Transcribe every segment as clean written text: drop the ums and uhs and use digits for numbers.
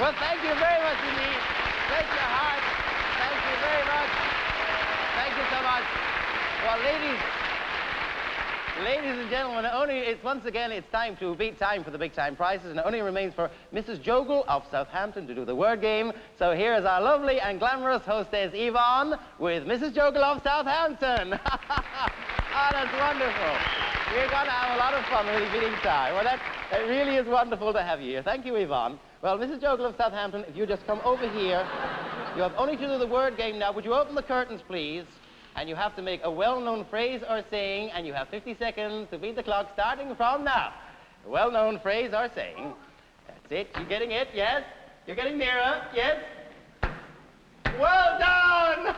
Well, thank you very much indeed. Bless your heart. Thank you very much. Thank you so much. Well, ladies and gentlemen, once again, it's time to beat time for the big time prizes, and it only remains for Mrs. Jogle of Southampton to do the word game. So here is our lovely and glamorous hostess, Yvonne, with Mrs. Jogle of Southampton. Oh, that's wonderful. We're going to have a lot of fun with beating time. Well, it really is wonderful to have you here. Thank you, Yvonne. Well, Mrs. Jogle of Southampton, if you just come over here, you have only to do the word game now. Would you open the curtains, please? And you have to make a well-known phrase or saying, and you have 50 seconds to beat the clock starting from now. A well-known phrase or saying. That's it. You getting it? Yes? You're getting nearer? Yes? Well done!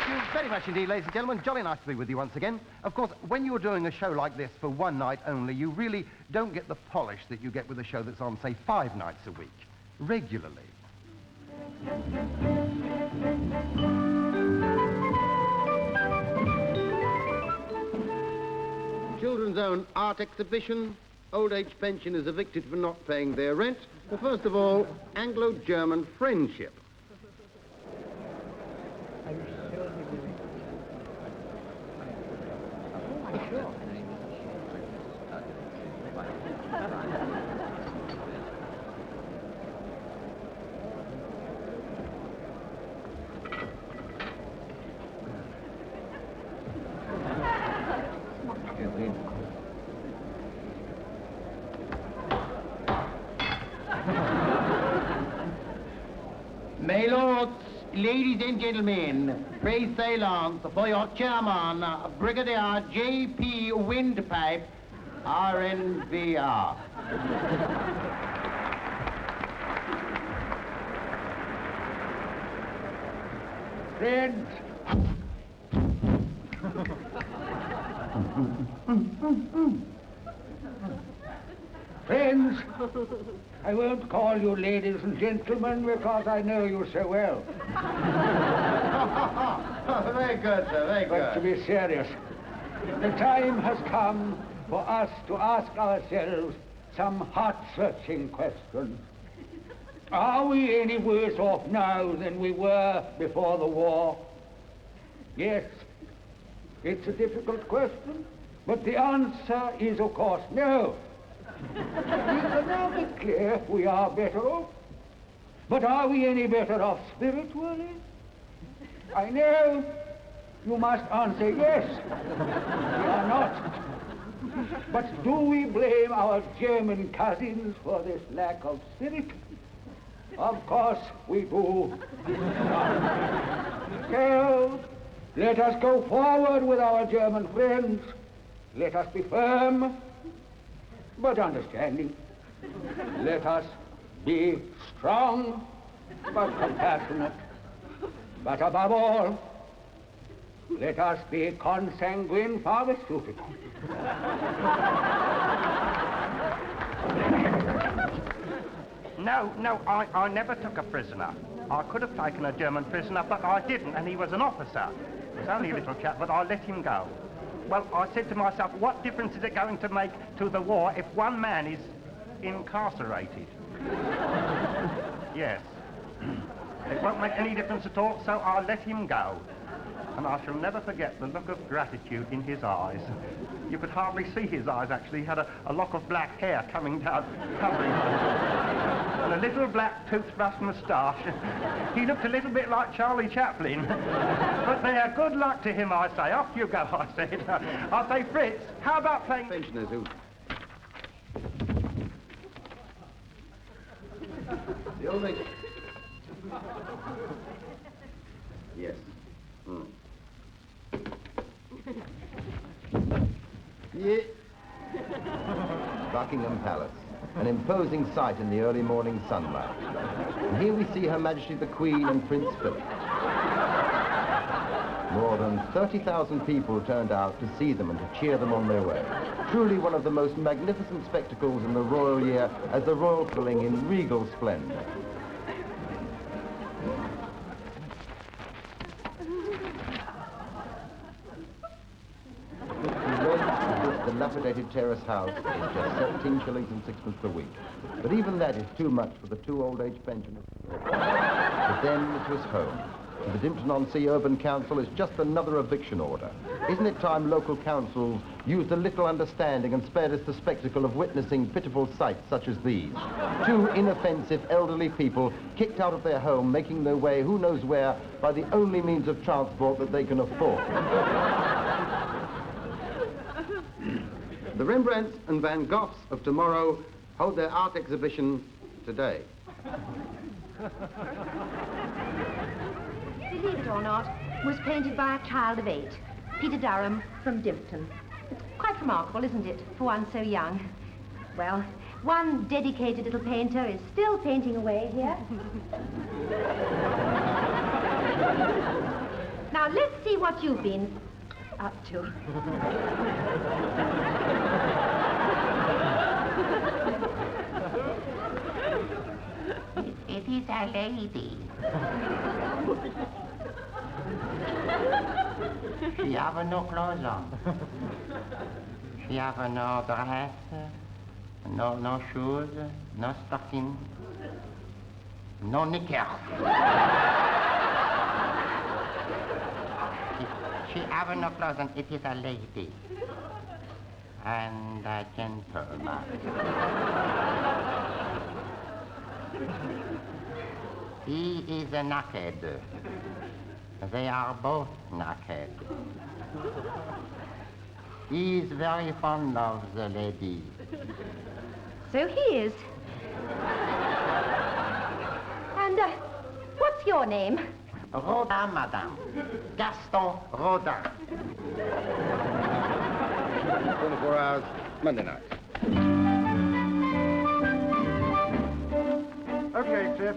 Thank you very much indeed, ladies and gentlemen. Jolly nice to be with you once again. Of course, when you're doing a show like this for one night only, you really don't get the polish that you get with a show that's on, say, 5 nights a week, regularly. Children's Own Art Exhibition. Old age pensioners evicted for not paying their rent. Well, first of all, Anglo-German friendship. My lords, ladies and gentlemen, pray silence for your chairman, Brigadier J.P. Windpipe, RNVR. Friends, friends, I won't call you ladies and gentlemen because I know you so well. Very good, sir, very good. But to be serious, the time has come for us to ask ourselves some heart-searching questions. Are we any worse off now than we were before the war? Yes, it's a difficult question, but the answer is, of course, no. Economically, we are better off. But are we any better off spiritually? I know you must answer yes. We are not. But do we blame our German cousins for this lack of spirit? Of course we do. So, let us go forward with our German friends. Let us be firm, but understanding. Let us be strong, but compassionate. But above all, let us be consanguine pharmaceutical. No, I never took a prisoner. I could have taken a German prisoner, but I didn't, and he was an officer. He was only a little chap, but I let him go. Well, I said to myself, what difference is it going to make to the war if one man is incarcerated? Yes. It won't make any difference at all, so I let him go. And I shall never forget the look of gratitude in his eyes. You could hardly see his eyes, actually. He had a lock of black hair coming down, covering them. And a little black toothbrush moustache. He looked a little bit like Charlie Chaplin. But there, good luck to him, I say. Off you go, I said. I say, Fritz, how about playing... Pensioners who... The old lady... Yes. Yeah. Buckingham Palace, an imposing sight in the early morning sunlight. And here we see Her Majesty the Queen and Prince Philip. More than 30,000 people turned out to see them and to cheer them on their way. Truly one of the most magnificent spectacles in the royal year, as the royal filling in regal splendor. dilapidated terrace house is just 17 shillings and sixpence a week. But even that is too much for the 2 old-age pensioners. But then it was home. The Dimpton-on-Sea Urban Council is just another eviction order. Isn't it time local councils used a little understanding and spared us the spectacle of witnessing pitiful sights such as these? 2 inoffensive elderly people kicked out of their home, making their way who knows where by the only means of transport that they can afford. The Rembrandts and Van Goghs of tomorrow hold their art exhibition today. Believe it or not, was painted by a child of 8, Peter Durham from Dimpton. It's quite remarkable, isn't it, for one so young? Well, one dedicated little painter is still painting away here. Now, let's see what you've been up to. It is a lady. She have no clothes on. She have no dress, no shoes, no stocking, no knickers. She have no clothes on. It is a lady and a gentleman. He is naked. They are both naked. He is very fond of the lady. So he is. And, what's your name? Rodin, madame. Gaston Rodin. 24 hours, Monday night. Okay, Cliff.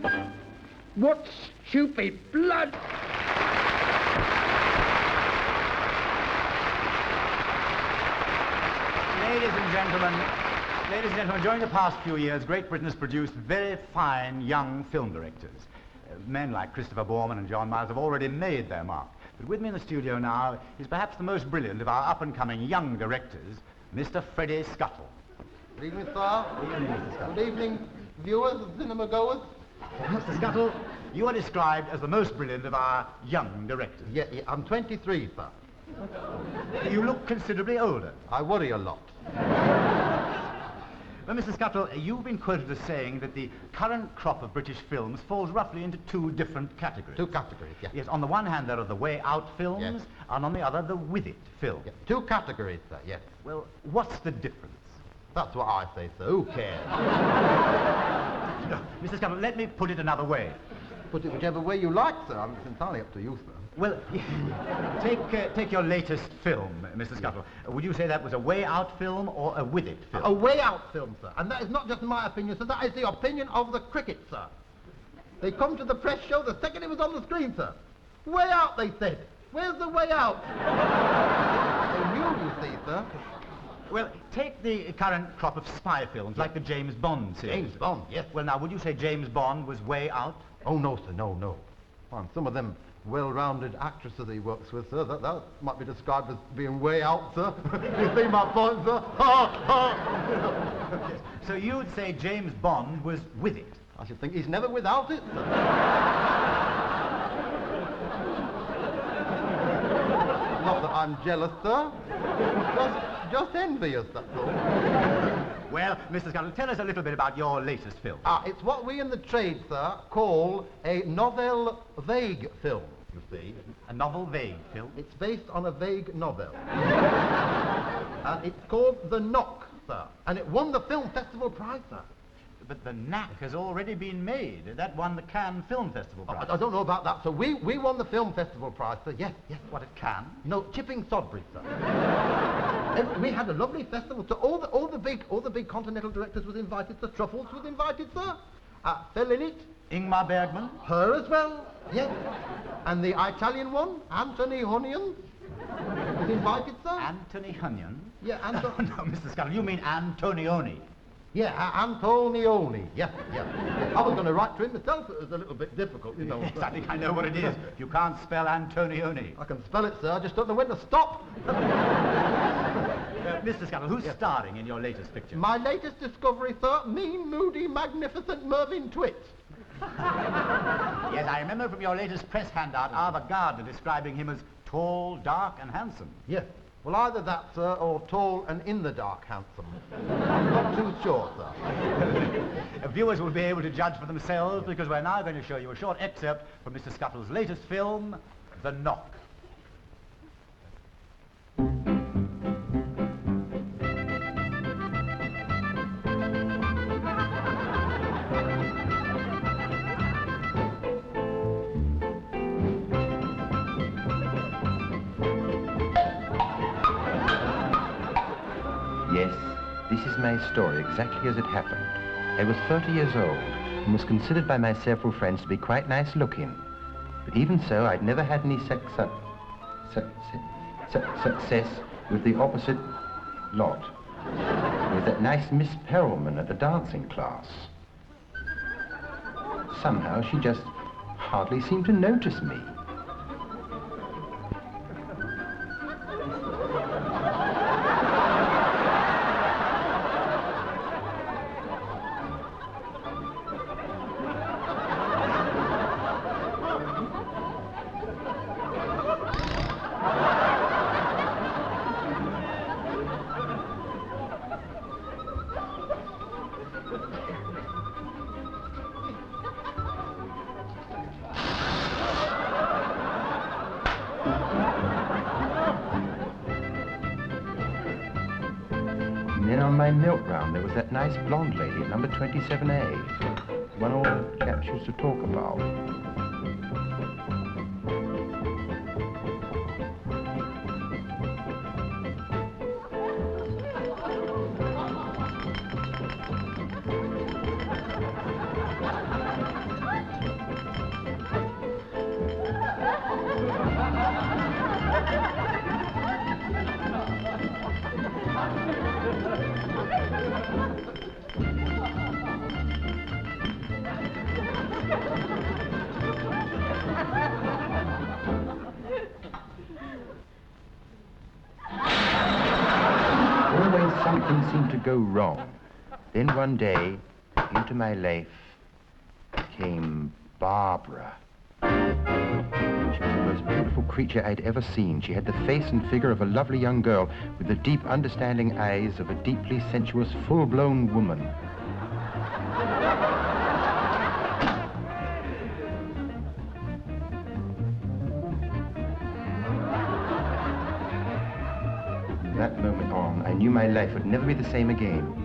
What stupid blood! Ladies and gentlemen, during the past few years, Great Britain has produced very fine young film directors. Men like Christopher Borman and John Miles have already made their mark. But with me in the studio now is perhaps the most brilliant of our up-and-coming young directors, Mr. Freddie Scuttle. Good evening, sir. Good evening, Mr. Scuttle. Good evening, viewers and cinema goers. Mr. Scuttle, you are described as the most brilliant of our young directors. Yeah, I'm 23, sir. You look considerably older. I worry a lot. Well, Mr. Scuttle, you've been quoted as saying that the current crop of British films falls roughly into 2 different categories. 2 categories, yeah. Yes, on the one hand, there are the way out films, Yes. and on the other, the with it films. Yeah. 2 categories, sir, yes. Well, what's the difference? That's what I say, sir. Who cares? No, Mr. Scuttle, let me put it another way. Put it whichever way you like, sir. It's entirely up to you, sir. Well, take your latest film, Mr. Scuttle. Would you say that was a way out film or a with it film? A way out film, sir. And that is not just my opinion, sir. That is the opinion of the cricket, sir. They come to the press show the second it was on the screen, sir. Way out, they said. Where's the way out? They knew, you see, sir. Well, take the current crop of spy films, like the James Bond series. James Bond, yes. Well, now, would you say James Bond was way out? Oh, no, sir, no. And some of them well-rounded actresses he works with, sir, that might be described as being way out, sir. You see my point, sir? Yes. So you would say James Bond was with it? I should think he's never without it, sir. Not that I'm jealous, sir. Just envious, that's all. Well, Mr. Scuttle, tell us a little bit about your latest film. It's what we in the trade, sir, call a novel vague film, you see. A novel vague film? It's based on a vague novel. And it's called The Knock, sir. And it won the Film Festival Prize, sir. But The Knack has already been made. That won the Cannes Film Festival Prize. I don't know about that, sir. We won the Film Festival Prize, sir. Yes. What, at Cannes? No, Chipping Sodbury, sir. We had a lovely festival, so all the big continental directors was invited, sir. Truffles was invited, sir. Fell in it. Ingmar Bergman? Her as well, yes. And the Italian one, Anthony Honion, was invited, sir. Anthony Hunyon? Yeah, No, Mr. Scuttle, you mean Antonioni. Yeah, Antonioni. Yeah. I was going to write to him myself, but it was a little bit difficult, you know. Yes, I think I know what it is. You can't spell Antonioni. I can spell it, sir. I just don't know when to stop. Mr. Scuttle, who's starring in your latest picture? My latest discovery, sir, mean, moody, magnificent Mervyn Twit. Yes, I remember from your latest press handout, Arthur Gardner describing him as tall, dark, and handsome. Yes. Well, either that, sir, or tall and in the dark handsome. I'm not too sure, sir. Viewers will be able to judge for themselves because we're now going to show you a short excerpt from Mr. Scuttle's latest film, The Knock. Yes, this is my story exactly as it happened. I was 30 years old and was considered by my several friends to be quite nice looking. But even so, I'd never had any success with the opposite lot. With that nice Miss Perelman at the dancing class. Somehow she just hardly seemed to notice me. And then on my milk round, there was that nice blonde lady at number 27A. The one all the chaps used to talk about. Always something seemed to go wrong. Then one day, into my life came Barbara. She was the most beautiful creature I'd ever seen. She had the face and figure of a lovely young girl with the deep, understanding eyes of a deeply sensuous, full-blown woman. From that moment on, I knew my life would never be the same again.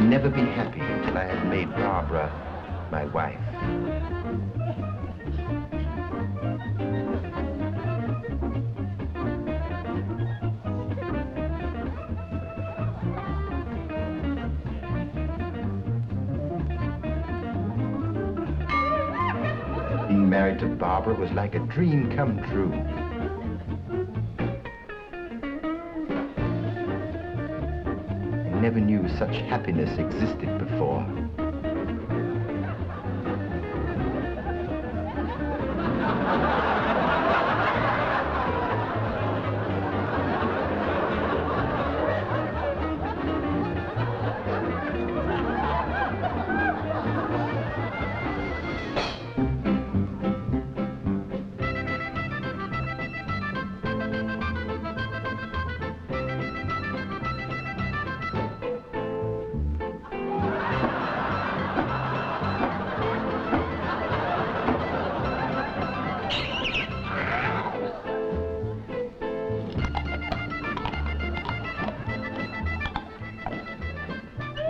never be happy until I had made Barbara my wife. Being married to Barbara was like a dream come true. I never knew such happiness existed before.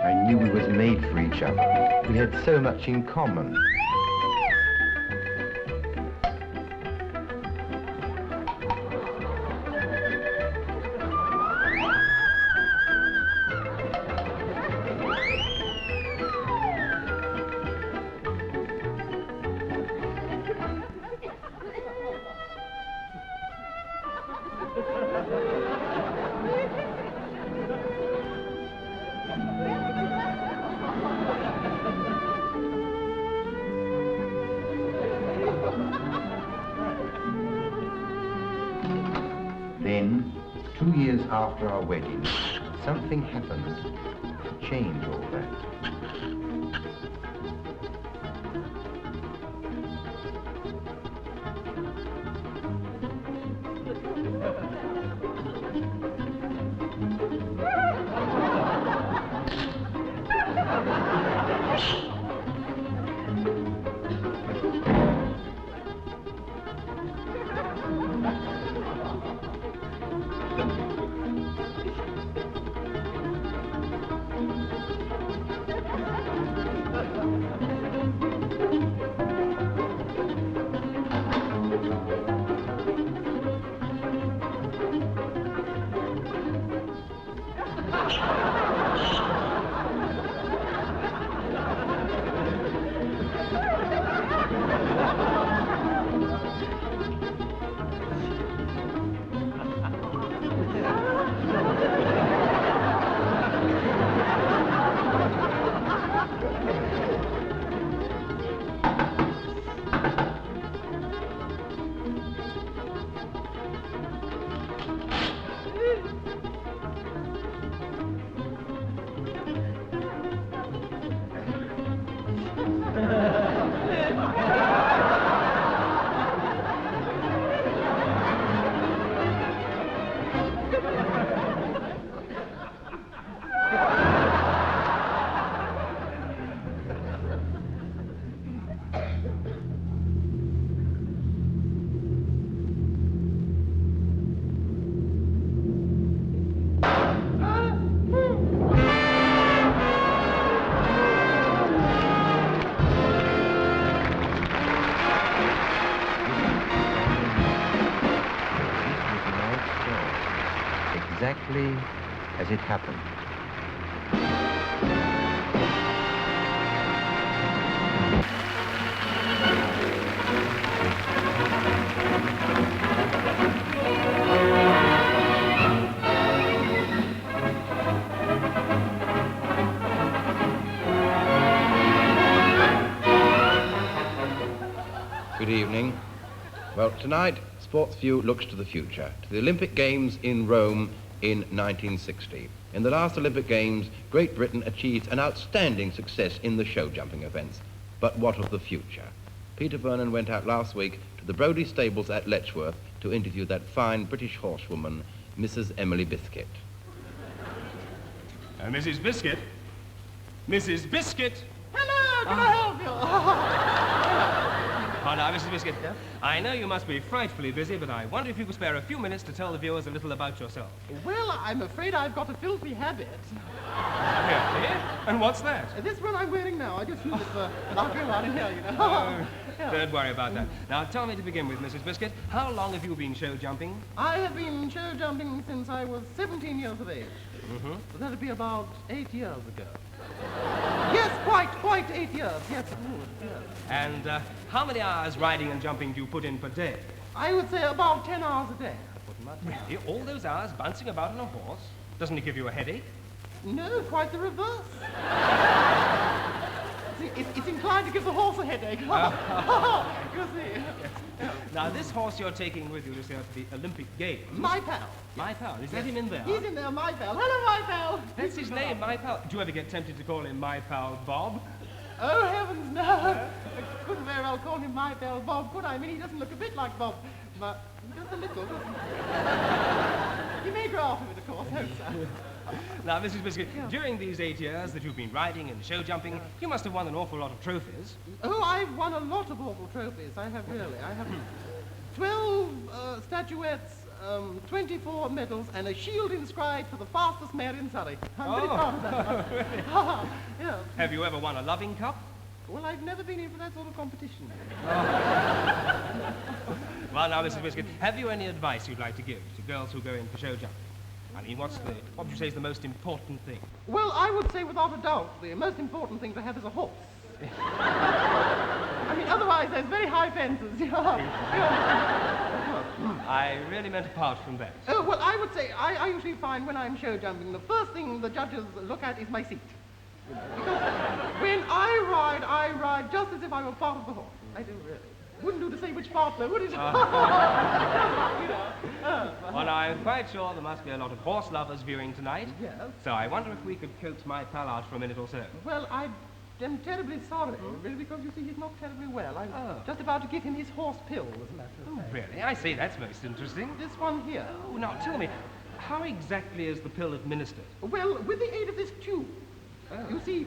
I knew we was made for each other. We had so much in common. Then, 2 years after our wedding, something happened to change all that. Exactly as it happened. Good evening. Well, tonight, Sports View looks to the future, to the Olympic Games in Rome in 1960. In the last Olympic Games, Great Britain achieved an outstanding success in the show jumping events. But what of the future? Peter Vernon went out last week to the Brodie stables at Letchworth to interview that fine British horsewoman, Mrs. Emily Biscuit. Mrs. Biscuit? Mrs. Biscuit? Hello, can I help you? Oh, now, Mrs. Biscuit, I know you must be frightfully busy, but I wonder if you could spare a few minutes to tell the viewers a little about yourself. Well, I'm afraid I've got a filthy habit. Really? And what's that? This one I'm wearing now. I just use it for laughing around in here, you know. Yeah. Don't worry about that. Now, tell me to begin with, Mrs. Biscuit, how long have you been show jumping? I have been show jumping since I was 17 years of age. Mm-hmm. That'd be about 8 years ago. Yes, quite 8 years. Yes, it would. Yes. And how many hours riding and jumping do you put in per day? I would say about 10 hours a day. Really? All those hours bouncing about on a horse? Doesn't it give you a headache? No, quite the reverse. See, it's inclined to give the horse a headache. You see. Now, this horse you're taking with you this year to the Olympic Games. My pal. My pal. Is that him in there? He's in there, my pal. Hello, my pal. That's his name, my pal. Do you ever get tempted to call him my pal Bob? Oh, heavens, no. I couldn't very well call him my pal Bob, could I? I mean, he doesn't look a bit like Bob, but just a little, doesn't he? He may grow off of it, of course, hope so. Now, Mrs. Biscuit, during these 8 years that you've been riding and show jumping, you must have won an awful lot of trophies. Oh, I've won a lot of awful trophies. I have really. I have 12 statuettes, 24 medals, and a shield inscribed for the fastest mare in Surrey. I'm very proud of that. Really? Yeah. Have you ever won a loving cup? Well, I've never been in for that sort of competition. Well, now, Mrs. Biscuit, have you any advice you'd like to give to girls who go in for show jumping? I mean, what would you say is the most important thing? Well, I would say without a doubt the most important thing to have is a horse. I mean, otherwise there's very high fences. I really meant apart from that. Oh, well, I would say I usually find when I'm show jumping, the first thing the judges look at is my seat. Because when I ride just as if I were part of the horse. I do really. Wouldn't do to say which part, though, would it? Well, I'm quite sure there must be a lot of horse lovers viewing tonight. Yes. So I wonder if we could coax my pal out for a minute or so. Well, I am terribly sorry, really, because you see he's not terribly well. I'm just about to give him his horse pill, as a matter of fact. Really? I see. That's most interesting. This one here. Oh, now tell me, how exactly is the pill administered? Well, with the aid of this tube. You see,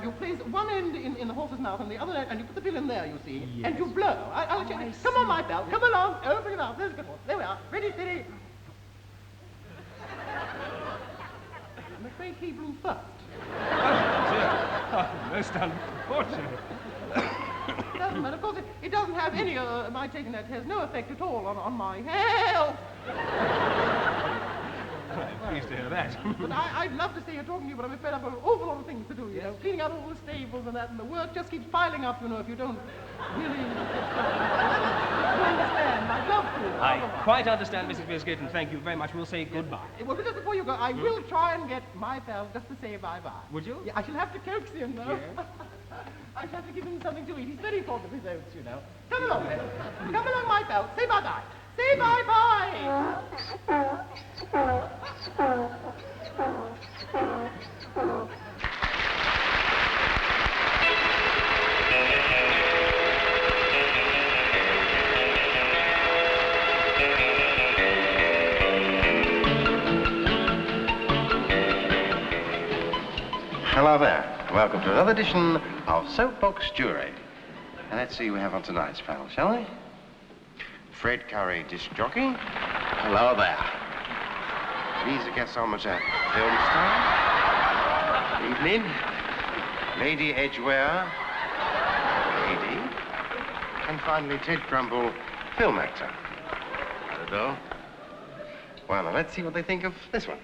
you place one end in the horse's mouth and the other end, and you put the pill in there, you see, and you blow. I'll let you. Come on, my pal, come along. Open it up. There's a good horse. There we are. Ready, steady. I'm afraid he blew first. Oh, dear. Oh, most unfortunate. Doesn't matter. Of course, it doesn't have any, my taking that has no effect at all on my health. I'm pleased to hear that. But I'd love to stay here talking to you, but I'm afraid I've got an awful lot of things to do, you know. Cleaning out all the stables and that, and the work just keeps piling up, you know, if you don't really... You understand? I'd love to. I quite understand, Mrs. Biscuit, and thank you very much. We'll say goodbye. Well, but just before you go, I will try and get my pal just to say bye-bye. Would you? Yeah, I shall have to coax him, though. Yeah. I shall have to give him something to eat. He's very fond of his oats, you know. Come along, then. Come along, my pal. Say bye-bye. Say bye-bye. Hello there. Welcome to another edition of Soapbox Jury. And let's see who we have on tonight's panel, shall we? Fred Curry, disc jockey. Hello there. Lisa Gassometer, film star. Evening. Lady Edgware. Lady. And finally, Ted Crumble, film actor. Hello. Well, now let's see what they think of this one.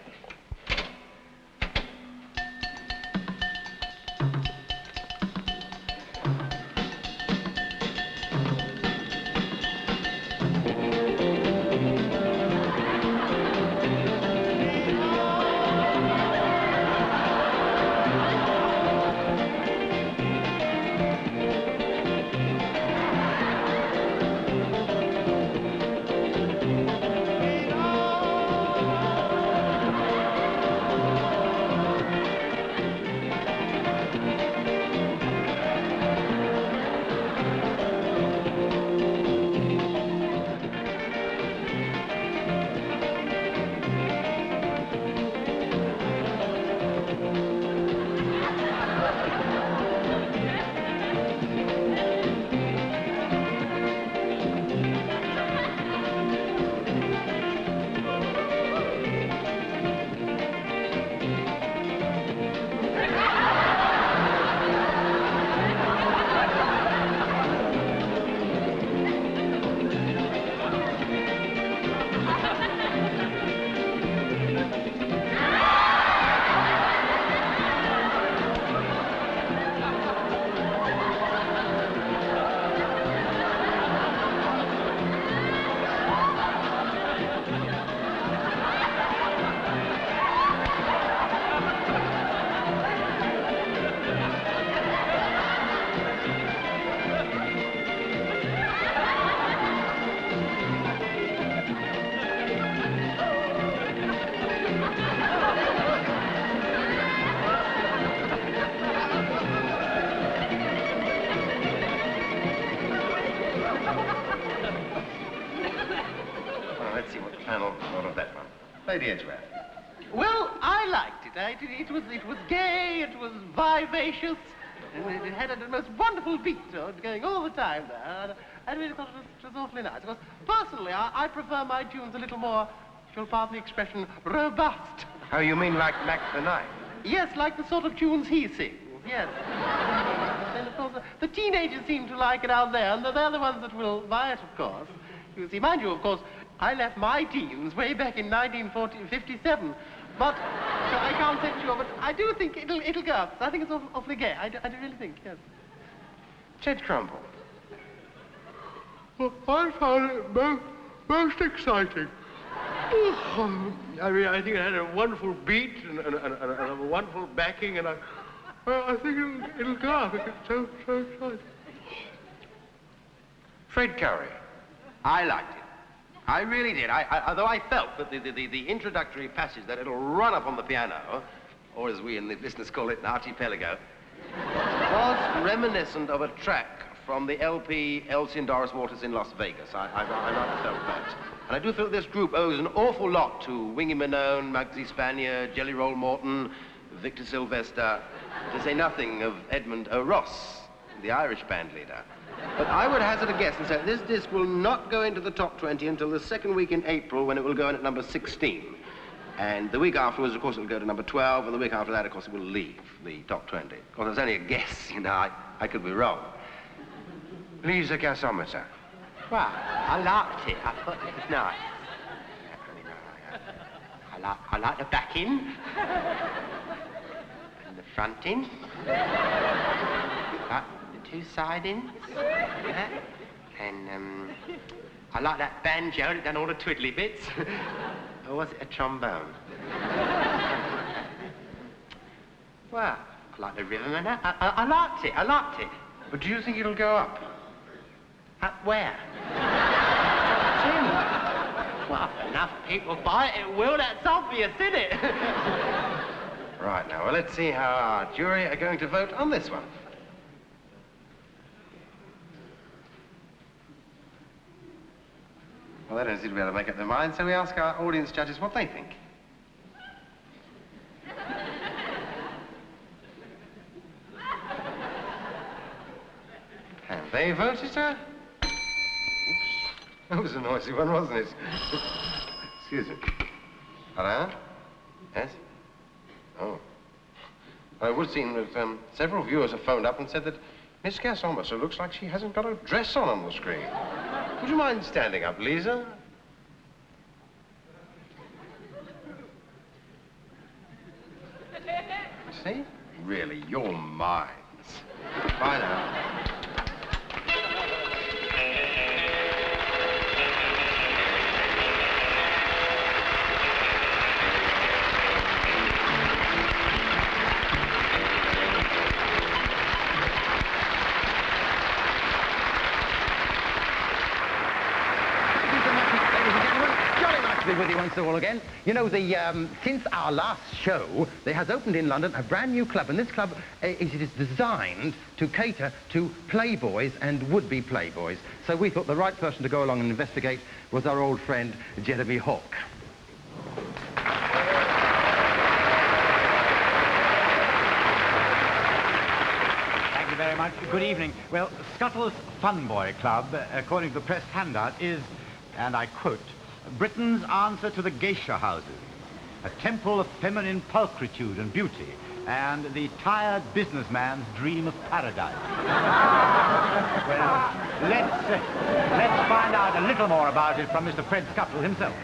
panel thought of that one? Lady Edgware. Well, I liked it. It was gay, it was vivacious, and it had a most wonderful beat going all the time there. I really thought it was awfully nice. Because personally, I prefer my tunes a little more, if you'll pardon the expression, robust. Oh, you mean like Mac the Knife? Yes, like the sort of tunes he sings, yes. Then, of course, the teenagers seem to like it out there, and they're the ones that will buy it, of course. You see, mind you, of course, I left my teens way back in 1957, but so I can't say for sure, but I do think it'll go up. I think it's awfully gay. I do really think, yes. Ted Crumble. Well, I found it most exciting. I mean, I think it had a wonderful beat and a wonderful backing, and I think it'll go up. It's so exciting. Fred Curry. I liked it. I really did. Although I felt that the introductory passage, that it'll run up on the piano, or as we in the business call it, an archipelago, was reminiscent of a track from the LP Elsie and Doris Waters in Las Vegas. I rather felt that. And I do feel this group owes an awful lot to Wingy Manone, Muggsy Spanier, Jelly Roll Morton, Victor Sylvester, to say nothing of Edmund O'Ross, the Irish band leader. But I would hazard a guess and say this disc will not go into the top 20 until the second week in April, when it will go in at number 16. And the week afterwards, of course, it will go to number 12, and the week after that, of course, it will leave the top 20. Of course, it's only a guess, you know, I could be wrong. Lisa Gasometer. Well, I liked it. I thought it was nice. I like the backing and the fronting. Like the two sidings. Yeah. And I like that banjo that done all the twiddly bits. Or was it a trombone? Well, I like the rhythm and that. I liked it. But do you think it'll go up? Up where? Well, if enough people buy it, it will. That's obvious, isn't it? Right, now, well, let's see how our jury are going to vote on this one. Well, they don't seem to be able to make up their minds, so we ask our audience judges what they think. Have they voted, sir? That was a noisy one, wasn't it? Excuse me. Hello? Yes? Oh. I would seem that several viewers have phoned up and said that Miss Gasometer looks like she hasn't got a dress on the screen. Would you mind standing up, Lisa? See? Really, your minds. Bye now. With you once all again. You know, since our last show, there has opened in London a brand new club, and this club is designed to cater to playboys and would-be playboys. So we thought the right person to go along and investigate was our old friend Jeremy Hawke. Thank you very much. Good evening. Well, Scuttle's Fun Boy Club, according to the press handout, is, and I quote, Britain's answer to the geisha houses, a temple of feminine pulchritude and beauty, and the tired businessman's dream of paradise. Well, let's find out a little more about it from Mr. Fred Scuttle himself.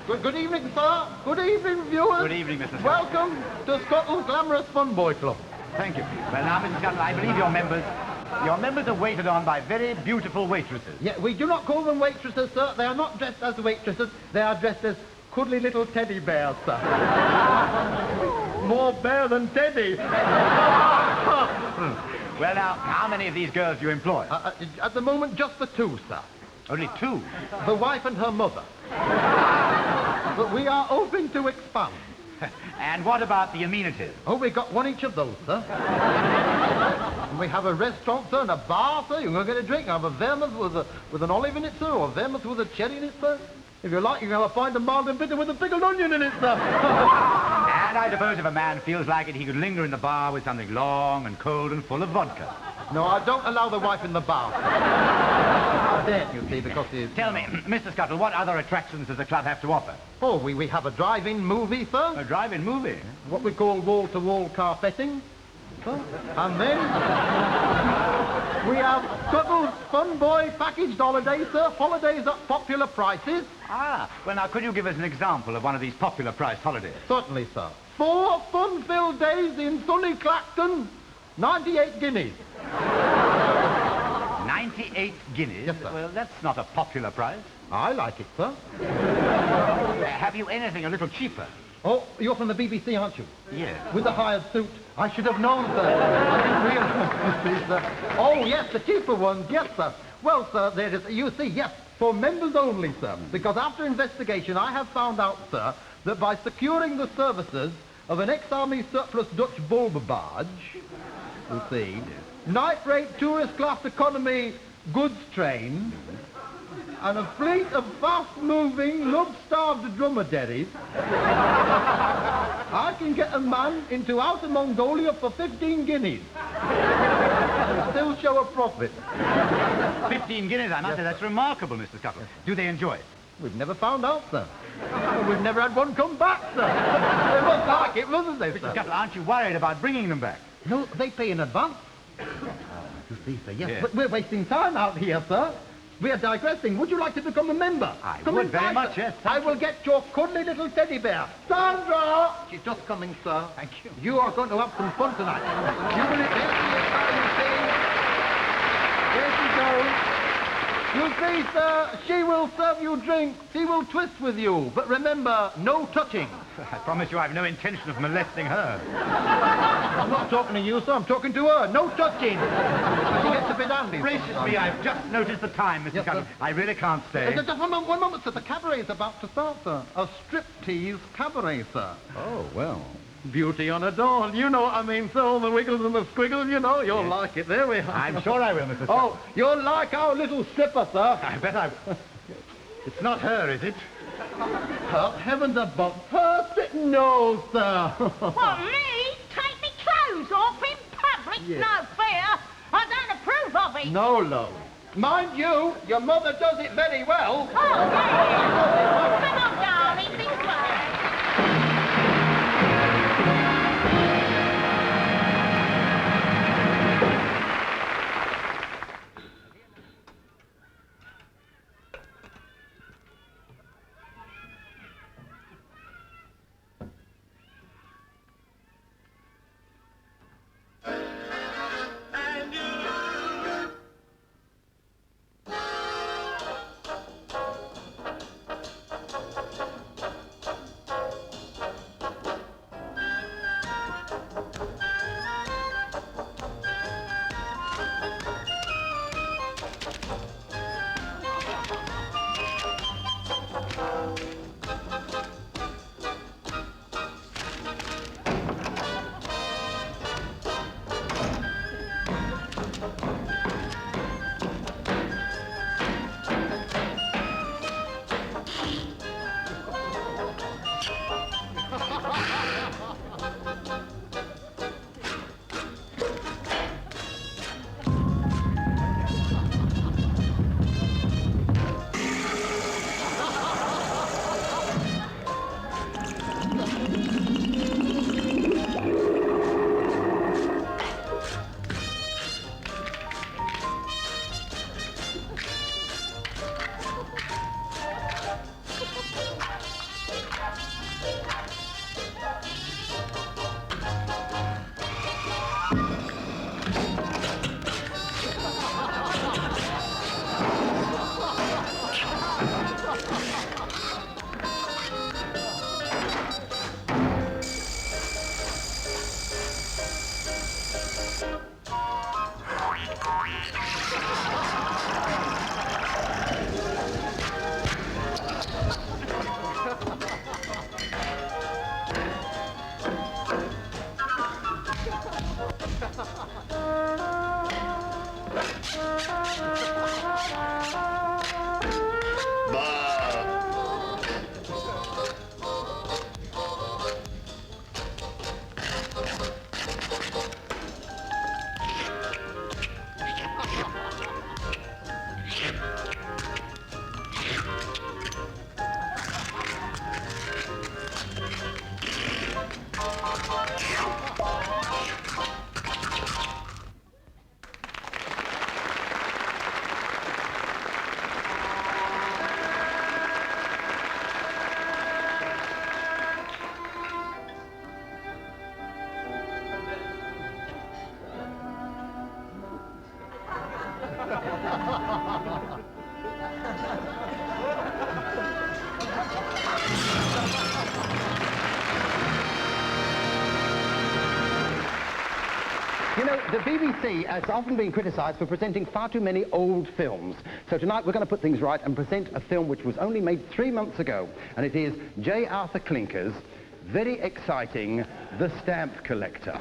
Good evening, sir. Good evening, viewers. Good evening, Mr. Scuttle. Welcome to Scuttle's Glamorous Fun Boy Club. Thank you. Well, now, Mr. Scuttle, I believe your members are waited on by very beautiful waitresses. Yeah, we do not call them waitresses, sir. They are not dressed as waitresses. They are dressed as cuddly little teddy bears, sir. More bear than teddy. Well, now, how many of these girls do you employ? At the moment, just the two, sir. Only two? The wife and her mother. But we are hoping to expand. And what about the amenities? Oh, we got one each of those, sir. And we have a restaurant, sir, and a bar, sir. You can go get a drink. I have a vermouth with an olive in it, sir, or a vermouth with a cherry in it, sir. If you like, you can have a pint of mild and bitter with a pickled onion in it, sir. And I suppose if a man feels like it, he could linger in the bar with something long and cold and full of vodka. No, I don't allow the wife in the bar. I daren't, you see, because it's... Tell me, Mr. Scuttle, what other attractions does the club have to offer? Oh, we have a drive-in movie, sir. A drive-in movie? What we call wall-to-wall carpeting. Sir. And then we have Scuttle's Fun Boy packaged holidays, sir. Holidays at popular prices. Ah, well, now, could you give us an example of one of these popular priced holidays? Certainly, sir. 4 fun-filled days in sunny Clacton, 98 guineas. 98 guineas? Yes, sir. Well, that's not a popular price. I like it, sir. Have you anything a little cheaper? Oh, you're from the BBC, aren't you? Yes. With the hired suit. I should have known, sir. I didn't realise, sir. Oh, yes, the cheaper ones. Yes, sir. Well, sir, there is, you see, yes, for members only, sir. Because after investigation, I have found out, sir, that by securing the services of an ex-army surplus Dutch bulb barge, you see, night-rate tourist class economy goods train, and a fleet of fast-moving, love-starved dromedaries, I can get a man into Outer Mongolia for 15 guineas. And still show a profit. 15 guineas, I must say. That's remarkable, Mr. Scuttle. Do they enjoy it? We've never found out, sir. We've never had one come back, sir. They must like it, mustn't they, Mr. sir? Scuttle, aren't you worried about bringing them back? No, they pay in advance. You see, sir, yes, Yes. but we're wasting time out here, sir. We're digressing. Would you like to become a member? I Come would very inside, much, sir. yes. I will get your cuddly little teddy bear. Sandra! She's just coming, sir. Thank you. You are going to have some fun tonight. You will... There she goes. You see, sir, she will serve you drinks. She will twist with you. But remember, no touching. I promise you I've no intention of molesting her. I'm not talking to you, sir. I'm talking to her. No touching. She gets a bit handy. Gracious me, I've just noticed the time, Mr. Yes, Scuttle. sir. I really can't stay. Just one moment, sir. The cabaret is about to start, sir. A striptease cabaret, sir. Oh, well. Beauty on a doll. You know what I mean, sir. All the wiggles and the squiggles, you know. You'll like it. There we are. I'm sure I will, Mr. Scuttle. Oh, you'll like our little stripper, sir. I bet I... It's not her, is it? Oh, heavens above. Her? No, sir. What, me? Take me clothes off in public? Yes. No fair. I don't approve of it. No, love. Mind you, your mother does it very well. Oh, yeah. Come on, darling, this way. You know, the BBC has often been criticised for presenting far too many old films. So tonight we're going to put things right and present a film which was only made 3 months ago. And it is J. Arthur Klinker's very exciting The Stamp Collector.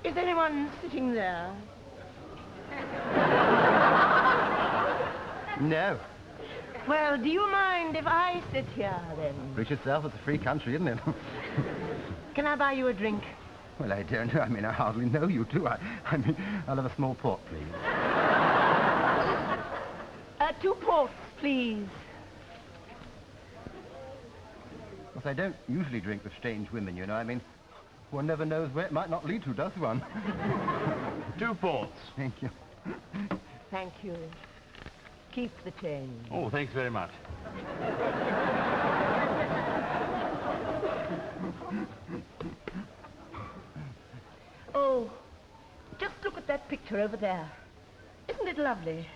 Is anyone sitting there? No. Well, do you mind if I sit here, then? British itself, it's a free country, isn't it? Can I buy you a drink? Well, I don't know. I mean, I hardly know you, do I? I mean, I'll have a small port, please. 2 ports, please. Well, I don't usually drink with strange women, you know. I mean, one never knows where it might not lead to, does one? 2 ports. Thank you. Thank you. Keep the change. Oh, thanks very much. Oh, just look at that picture over there. Isn't it lovely?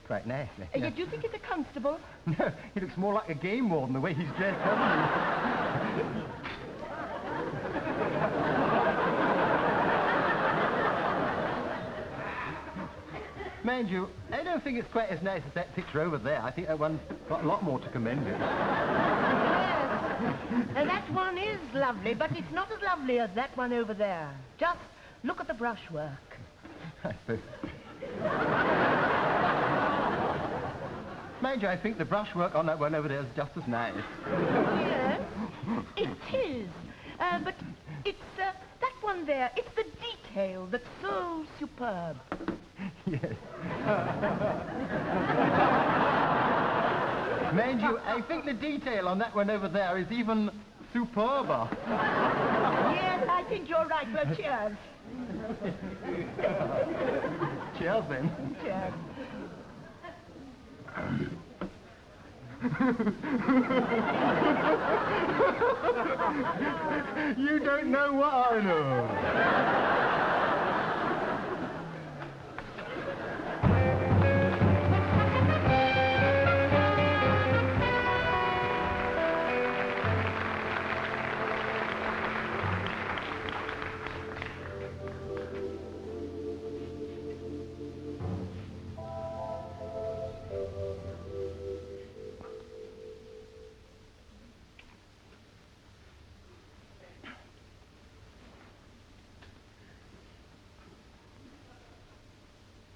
Quite nice. Do you think it's a constable? No, he looks more like a game warden the way he's dressed, doesn't he? Mind you, I don't think it's quite as nice as that picture over there. I think that one's got a lot more to commend it. Yes. That one is lovely, but it's not as lovely as that one over there. Just look at the brushwork. I suppose. Mind you, I think the brushwork on that one over there is just as nice. Yes, it is. But it's that one there. It's the detail that's so superb. Yes. Mind you, I think the detail on that one over there is even superber. Yes, I think you're right. Well, cheers. Cheers, then. Cheers. You don't know what I know.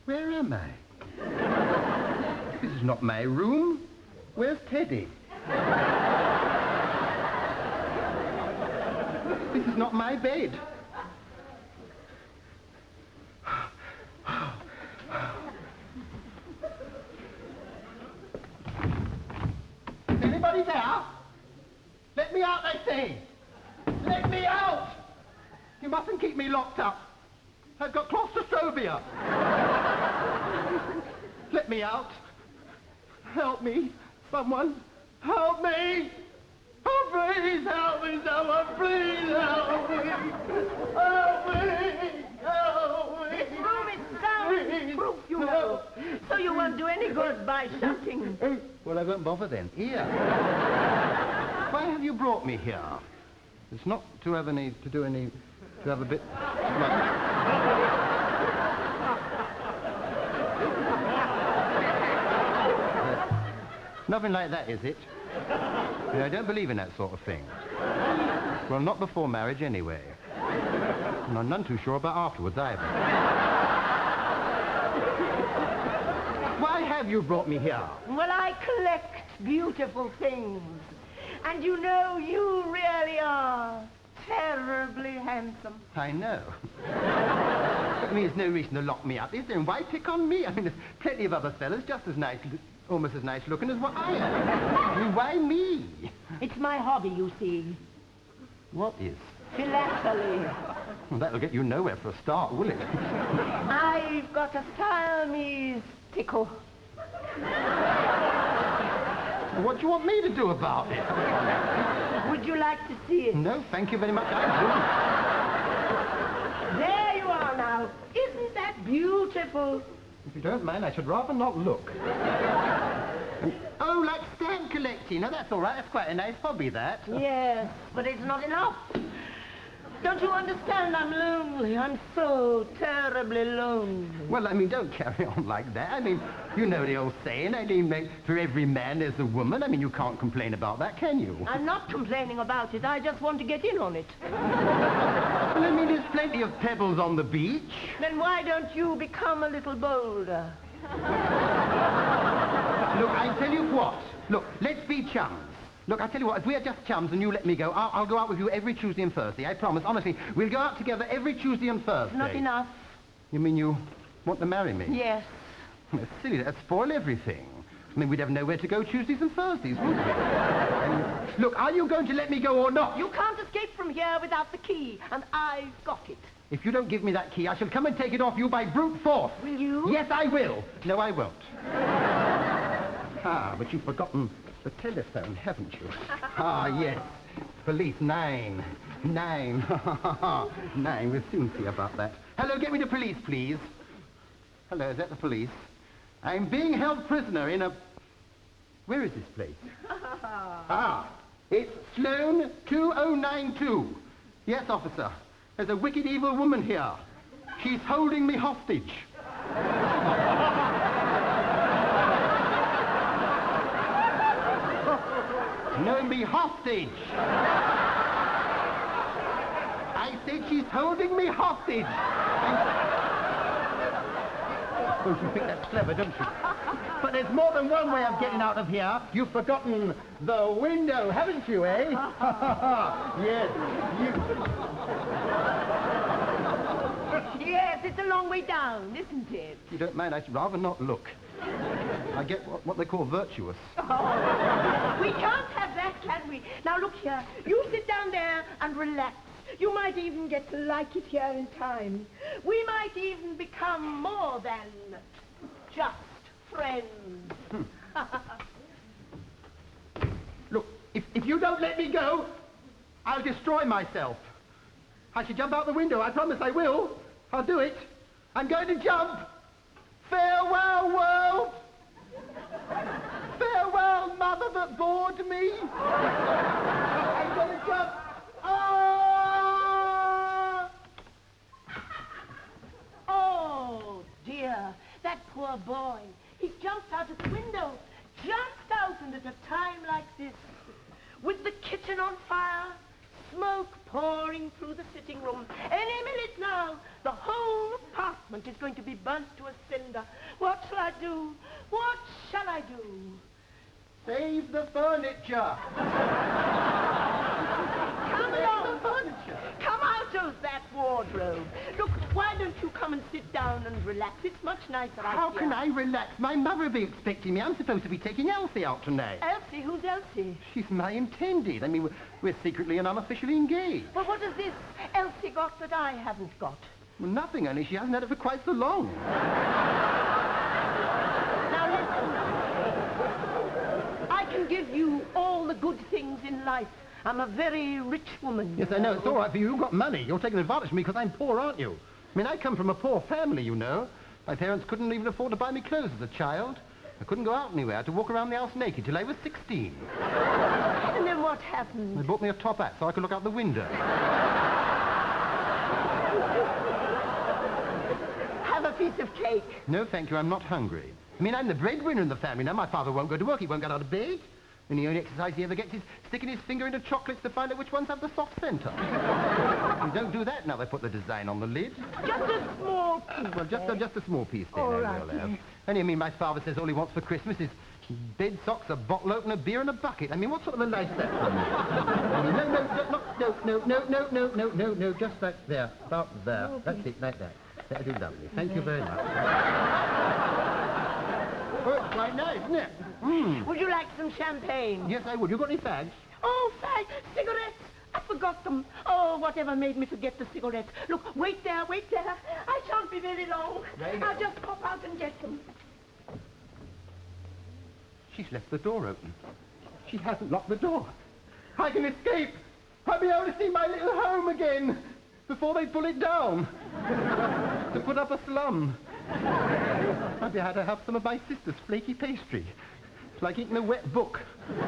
Where am I? This is not my room. Where's Teddy? This is not my bed. Is anybody there? Let me out, I say. Let me out! You mustn't keep me locked up. I've got claustrophobia. Let me out. Help me. Someone. Help me. Oh, please help me, someone. Please help me. Help me. Help me. Room is soundproof, you know. So you won't do any good by shouting. Well, I won't bother then. Here. Why have you brought me here? It's not to have a bit... Nothing like that, is it? Yeah, I don't believe in that sort of thing. Well, not before marriage, anyway. And I'm none too sure about afterwards, either. Why have you brought me here? Well, I collect beautiful things. And you know, you really are terribly handsome. I know. I mean, there's no reason to lock me up, is there? And why pick on me? I mean, there's plenty of other fellas just as nice, almost as nice looking as what I am. I mean, why me? It's my hobby, you see. What is? Philately. Well, that'll get you nowhere for a start, will it? I've got a Siamese tickle. What do you want me to do about it? Would you like to see it? No, thank you very much. I There you are now. Isn't that beautiful? If you don't mind, I should rather not look. Oh, like stamp collecting. No, that's all right. That's quite a nice hobby, that. Yes, but it's not enough. Don't you understand? I'm lonely. I'm so terribly lonely. Well, I mean, don't carry on like that. I mean, you know the old saying. I mean, for every man, there's a woman. I mean, you can't complain about that, can you? I'm not complaining about it. I just want to get in on it. Well, I mean, there's plenty of pebbles on the beach. Then why don't you become a little bolder? Look, I tell you what. Look, let's be chums. Look, I tell you what, if we're just chums and you let me go, I'll go out with you every Tuesday and Thursday. I promise, honestly. We'll go out together every Tuesday and Thursday. Not enough. You mean you want to marry me? Yes. That's silly. That'd spoil everything. I mean, we'd have nowhere to go Tuesdays and Thursdays, wouldn't we? Look, are you going to let me go or not? You can't escape from here without the key, and I've got it. If you don't give me that key, I shall come and take it off you by brute force. Will you? Yes, I will. No, I won't. Ah, but you've forgotten the telephone, haven't you? Ah, yes. Police, 9. 9. 9. We'll soon see about that. Hello, get me the police, please. Hello, is that the police? I'm being held prisoner in a... Where is this place? It's Sloane 2092. Yes, officer. There's a wicked evil woman here. She's holding me hostage. No, me hostage. I said she's holding me hostage. Oh, you think that's clever, don't you? But there's more than one way of getting out of here. You've forgotten the window, haven't you, eh? Yes, Yes, it's a long way down, isn't it? You don't mind, I'd rather not look. I get what they call virtuous. Oh, we can't have that, can we? Now, look here. You sit down there and relax. You might even get to like it here in time. We might even become more than just friends. Look, if you don't let me go, I'll destroy myself. I should jump out the window. I promise I will. I'll do it. I'm going to jump. Farewell, world. Farewell, mother that bored me. I'm going to jump. Oh! Oh, dear. That poor boy. He jumped out of the window. Jumped out, and at a time like this, with the kitchen on fire, smoke pouring through the sitting room. Any minute now, the whole apartment is going to be burnt to a cinder. What shall I do? What shall I do? Save the furniture. Come along, come out of that wardrobe. Look, why don't you come and sit down and relax? It's much nicer out How here. can I relax? My mother will be expecting me. I'm supposed to be taking Elsie out tonight. Elsie? Who's Elsie? She's my intended. I mean, we're secretly and unofficially engaged. Well, what has this Elsie got that I haven't got? Well, nothing, only she hasn't had it for quite so long. Now listen. I can give you all the good things in life. I'm a very rich woman. Yes, I know. It's all right for you. You've got money. You're taking advantage of me because I'm poor, aren't you? I mean, I come from a poor family, you know. My parents couldn't even afford to buy me clothes as a child. I couldn't go out anywhere. I had to walk around the house naked till I was 16. And then what happened? They bought me a top hat so I could look out the window. Have a piece of cake. No, thank you. I'm not hungry. I mean, I'm the breadwinner in the family now. My father won't go to work. He won't get out of bed. And the only exercise he ever gets is sticking his finger into chocolates to find out which ones have the soft centre. You don't do that now they put the design on the lid. Just a small piece. Well, just a small piece then, All I right, will have. yes. Only, I mean, my father says all he wants for Christmas is bed socks, a bottle opener, beer and a bucket. I mean, what sort of a life's that for me? I mean, no, just back there, about there. That's it, like that. Very lovely. Thank you very much. Oh, it's quite nice, isn't it? Would you like some champagne? Yes, I would. You got any fags? Oh, fags. Cigarettes. I forgot them. Oh, whatever made me forget the cigarettes. Look, wait there, wait there. I shan't be very long. I'll just pop out and get them. She's left the door open. She hasn't locked the door. I can escape. I'll be able to see my little home again before they pull it down to put up a slum. I'll be able to have some of my sister's flaky pastry. It's like eating a wet book. And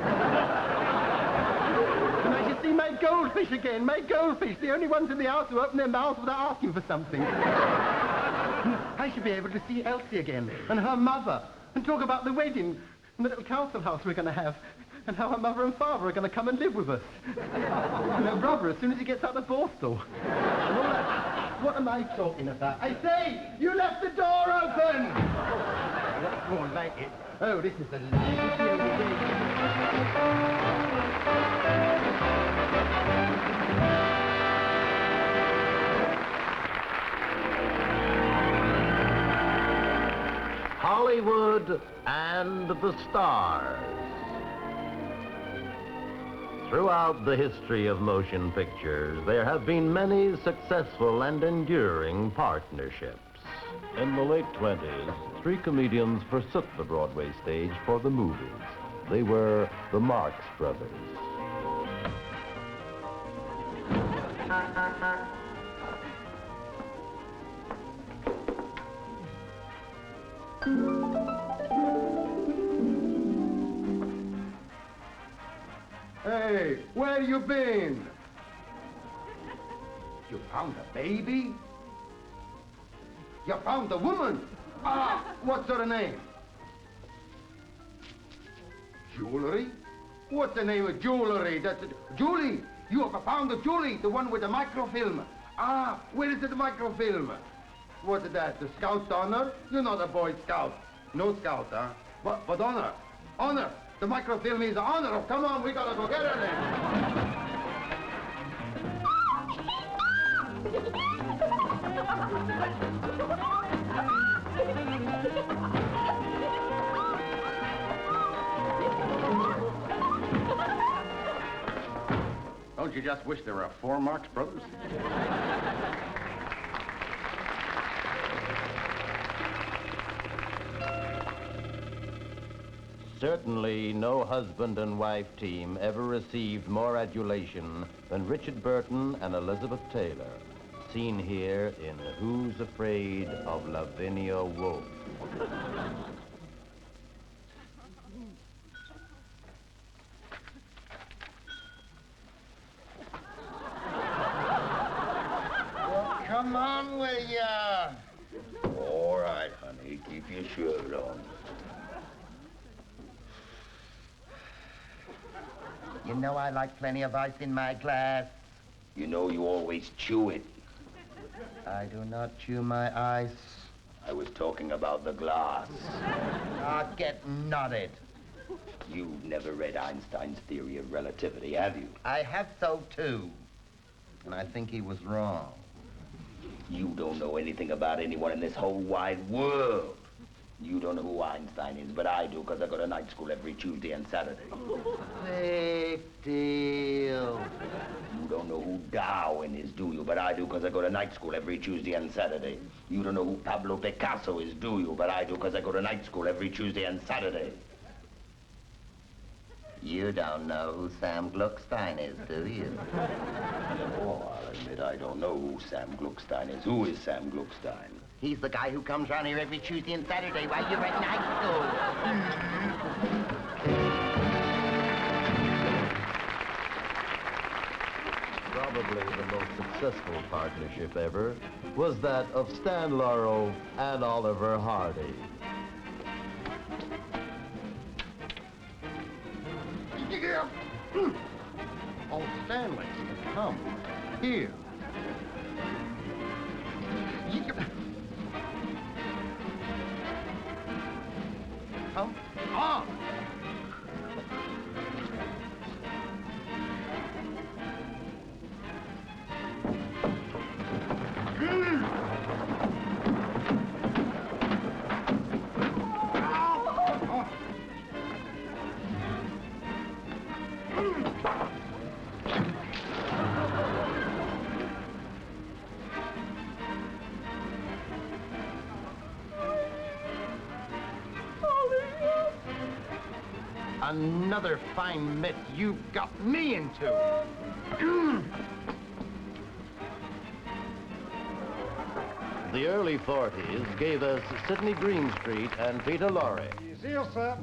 I should see my goldfish again, my goldfish, the only ones in the house who open their mouths without asking for something. I should be able to see Elsie again and her mother and talk about the wedding and the little council house we're going to have and how her mother and father are going to come and live with us. And her brother as soon as he gets out of Borstal. And all that. What am I talking about? I say, you left the door open! That's more like it. Oh, this is the latest Hollywood and the stars. Throughout the history of motion pictures, there have been many successful and enduring partnerships. In the late 20s, 3 comedians forsook the Broadway stage for the movies. They were the Marx Brothers. Hey, where you been? You found a baby? You found a woman? Ah, what's her name? Jewelry? What's the name of jewelry? That's it. Julie! You have found a Julie, the one with the microfilm. Ah, where is the microfilm? What's that, the Scout's honor? You're not a Boy Scout. No Scout, huh? But honor. Honor. The microfilm is honor. Oh, come on, we gotta go get her then. Don't you just wish there were 4 Marx Brothers? Certainly, no husband and wife team ever received more adulation than Richard Burton and Elizabeth Taylor, seen here in Who's Afraid of Lavinia Wolf? Well, come on, will ya? All right, honey, keep your shirt on. You know I like plenty of ice in my glass. You know you always chew it. I do not chew my ice. I was talking about the glass. Ah, get nutted. You've never read Einstein's theory of relativity, have you? I have so, too. And I think he was wrong. You don't know anything about anyone in this whole wide world. You don't know who Einstein is, but I do, because I go to night school every Tuesday and Saturday. Big deal. You don't know who Darwin is, do you? But I do, because I go to night school every Tuesday and Saturday. You don't know who Pablo Picasso is, do you? But I do, because I go to night school every Tuesday and Saturday. You don't know who Sam Gluckstein is, do you? Oh, I'll admit I don't know who Sam Gluckstein is. Who is Sam Gluckstein? He's the guy who comes around here every Tuesday and Saturday while you're at night school. Probably the most successful partnership ever was that of Stan Laurel and Oliver Hardy. Oh, Stanley, come. Here. Come on. Another fine mess you've got me into. The early 40s gave us Sidney Greenstreet and Peter Lorre. See you, sir.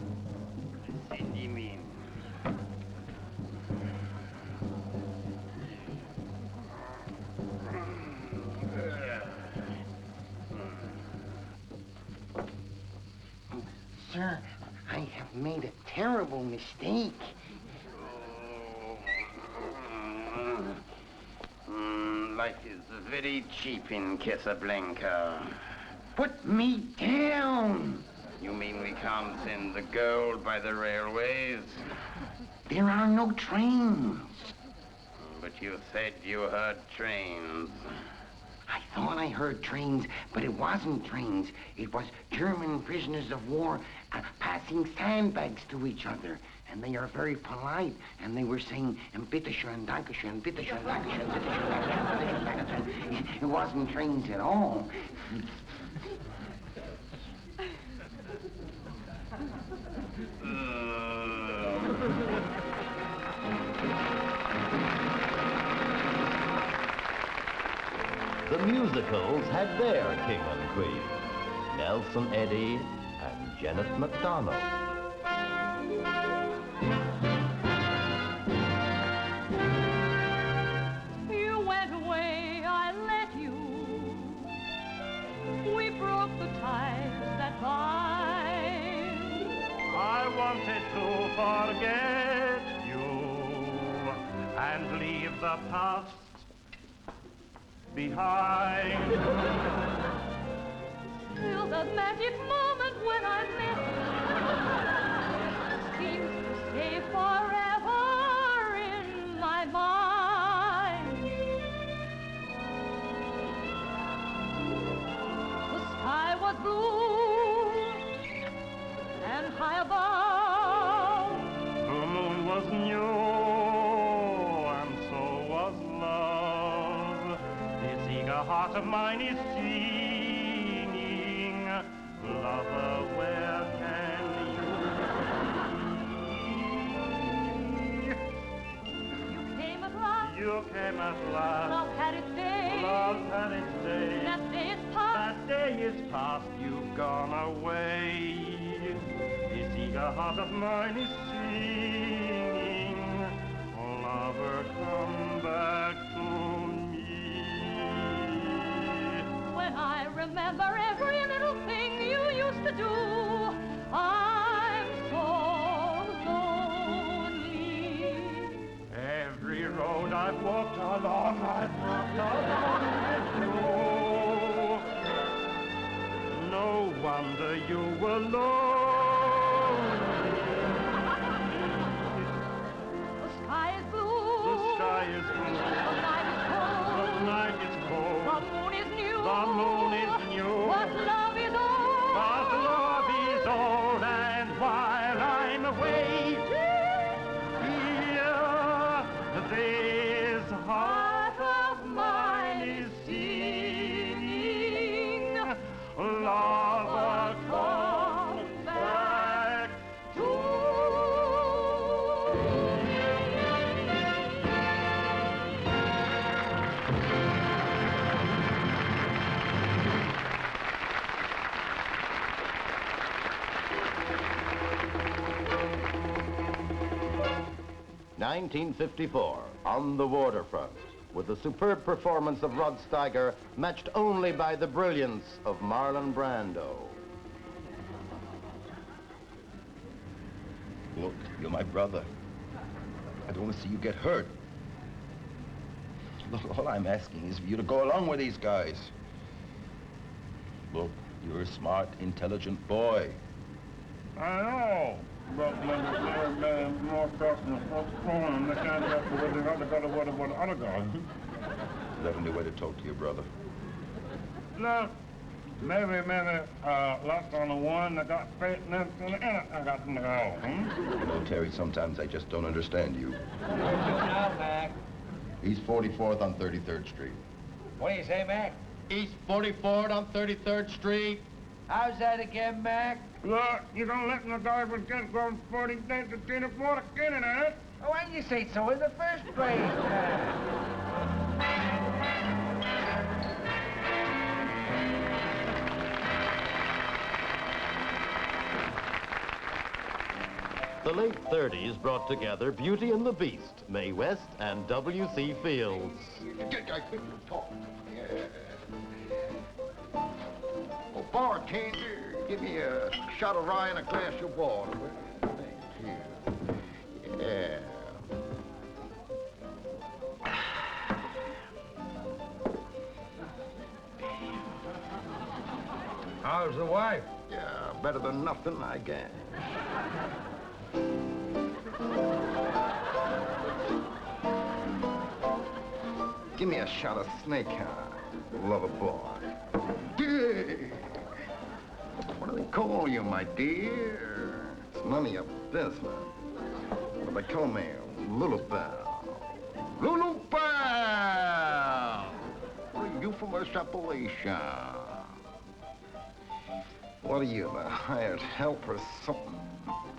Cindy mean. Sir, I have made a terrible mistake. Life is very cheap in Casablanca. Put me down! You mean we can't send the gold by the railways? There are no trains. But you said you heard trains. I thought I heard trains, but it wasn't trains. It was German prisoners of war passing sandbags to each other. And they are very polite, and they were saying, bitteschön, dankeschön, bitteschön, dankeschön, bitteschön, dankeschön, bitteschön, dankeschön. It wasn't trains at all. The musicals had their king and queen, Nelson Eddy and Janet MacDonald. You went away, I let you. We broke the ties that bind. I wanted to forget you and leave the past behind. Till the magic moment when I met you seems to stay forever in my mind. The sky was blue and high above. The moon was new and so was love. This eager heart of mine is singing, lover, where can you be? You came at last. You came at last. Love had its day. Love had its day. That day is past. That day is past. You've gone away. This eager heart of mine is singing, lover, come back to me. When I remember every little thing you used to do, I'm so lonely. Every road I've walked along, I've walked along with you. No wonder you were lonely. The sky is blue. The sky is blue. The night is cold. The night is cold. The moon is new. The moon is new. But love is old. But love is old, and while I'm away here, this heart of mine is singing, lover, come back to me. 1954, on the waterfront, with the superb performance of Rod Steiger, matched only by the brilliance of Marlon Brando. Look, you're my brother. I don't want to see you get hurt. Look, all I'm asking is for you to go along with these guys. Look, you're a smart, intelligent boy. I know, but when they're more stuff in the first corner, they can't get to where they got to what the other guys. Is that only way to talk to your brother? No, maybe, last on the one that got straight and then I got in the hole. You know, Terry, sometimes I just don't understand you. Now, Mac. He's 44th on 33rd Street. What do you say, Mac? East 44th on 33rd Street. How's that again, Mac? Look, you don't let the guy with just grown 40 cents a tin of water kidding, eh? Oh, why didn't you say so in the first place, The late 30s brought together Beauty and the Beast, Mae West and W.C. Fields. Oh, bartender, give me a shot of rye and a glass of water. Thank you. Yeah. How's the wife? Yeah, better than nothing, I guess. Give me a shot of snake eye, lover boy. What do they call you, my dear? It's none of your business. What do they call me? Little Bell. Little Bell! What are you from West Appalachia? What are you, the hired help or something?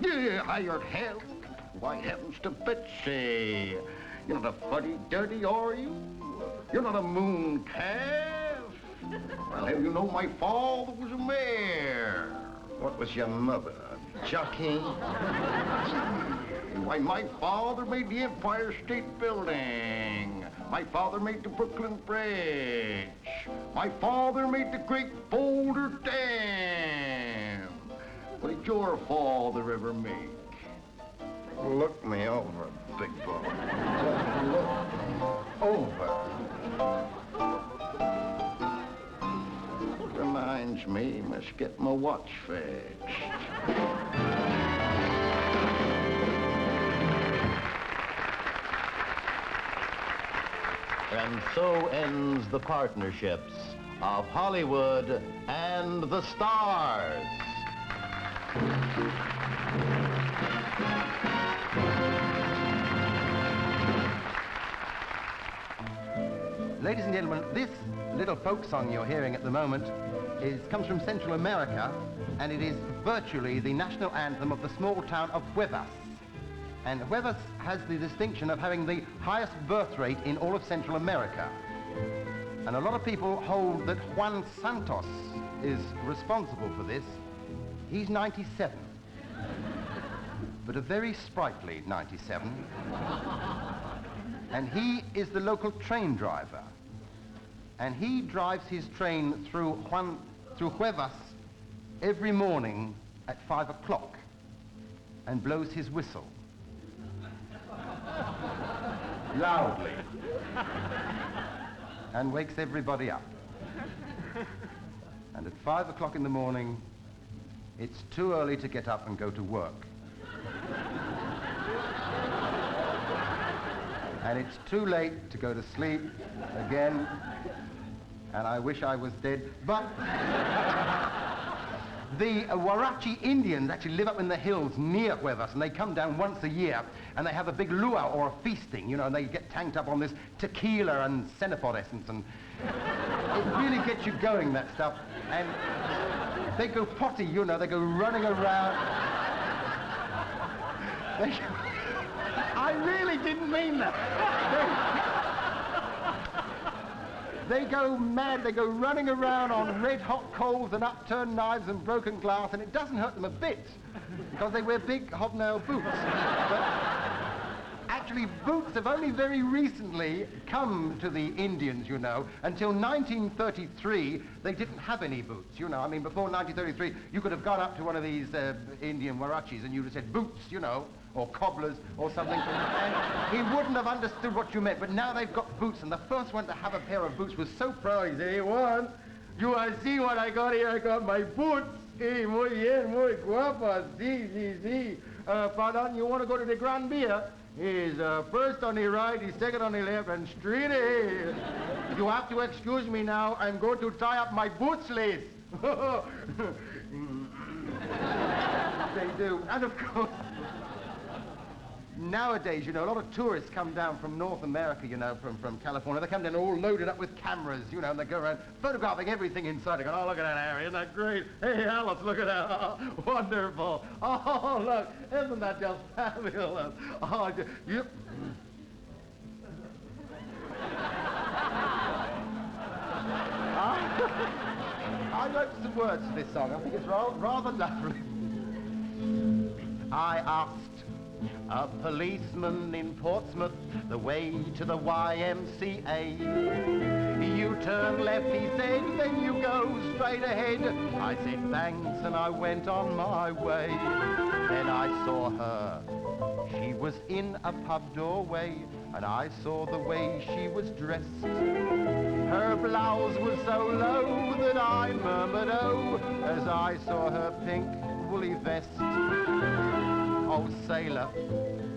Yeah, hired help? Why heavens to Betsy? You're not a fuddy-duddy, are you? You're not a moon calf? Well, hell, you know my father was a mayor. What was your mother, a jockey? Why, my father made the Empire State Building. My father made the Brooklyn Bridge. My father made the Great Boulder Dam. What did your father ever make? Look me over, big boy. Just look me over. Reminds me, must get my watch fixed. And so ends the partnerships of Hollywood and the stars. Ladies and gentlemen, this little folk song you're hearing at the moment comes from Central America, and it is virtually the national anthem of the small town of Huevas. And Huevas has the distinction of having the highest birth rate in all of Central America. And a lot of people hold that Juan Santos is responsible for this. He's 97, but a very sprightly 97. And he is the local train driver. And he drives his train through Huevas every morning at 5 o'clock and blows his whistle. Loudly. And wakes everybody up. And at 5 o'clock in the morning, it's too early to get up and go to work. And it's too late to go to sleep again. And I wish I was dead. But the Huarachi Indians actually live up in the hills near Huevas, and they come down once a year, and they have a big luau or a feasting, you know, and they get tanked up on this tequila and Cenefort essence, and it really gets you going, that stuff. And they go potty, you know, they go running around. I really didn't mean that. They go mad, they go running around on red-hot coals and upturned knives and broken glass, and it doesn't hurt them a bit, because they wear big hobnail boots. But actually, boots have only very recently come to the Indians, you know. Until 1933, they didn't have any boots, you know. I mean, before 1933, you could have gone up to one of these Indian Huarachis and you'd have said, boots, you know, or cobblers or something, and he wouldn't have understood what you meant. But now they've got boots, and the first one to have a pair of boots was so proud. He said, hey, Juan, you see what I got here? I got my boots. Hey, muy bien, muy guapa. Sí. Pardon, you want to go to the Grand Beer? He's first on the right, he's second on the left, and straight ahead. You have to excuse me now. I'm going to tie up my boots lace. They do. And of course, nowadays, you know, a lot of tourists come down from North America, you know, from California. They come down all loaded up with cameras, you know, and they go around photographing everything inside. They go, oh, look at that area, isn't that great? Hey, Alice, look at that. Oh, wonderful. Oh, look, isn't that just fabulous? Oh, you... I wrote some words to this song. I think it's rather lovely. I asked a policeman in Portsmouth the way to the YMCA. You turn left, he said, then you go straight ahead. I said thanks and I went on my way. Then I saw her. She was in a pub doorway and I saw the way she was dressed. Her blouse was so low that I murmured, oh, as I saw her pink woolly vest. Oh, sailor,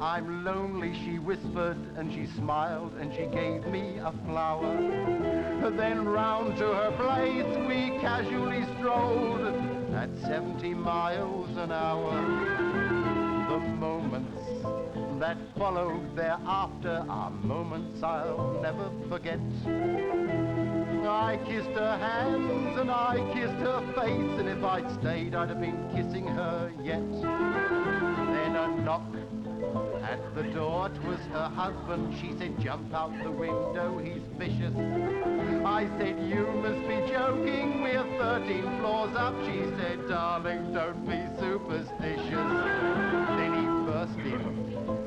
I'm lonely, she whispered, and she smiled, and she gave me a flower. Then round to her place we casually strolled at 70 miles an hour. The moments that followed thereafter are moments I'll never forget. I kissed her hands and I kissed her face, and if I'd stayed I'd have been kissing her yet. Then a knock at the door, 'twas her husband. She said, jump out the window, he's vicious. I said, you must be joking, we're 13 floors up. She said, darling, don't be superstitious. Then he burst in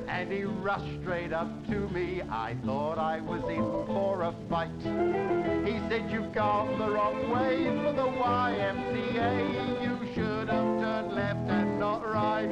and he rushed straight up to me. I thought I was in for a fight. He said, you've gone the wrong way for the YMCA. You should have turned left and not right.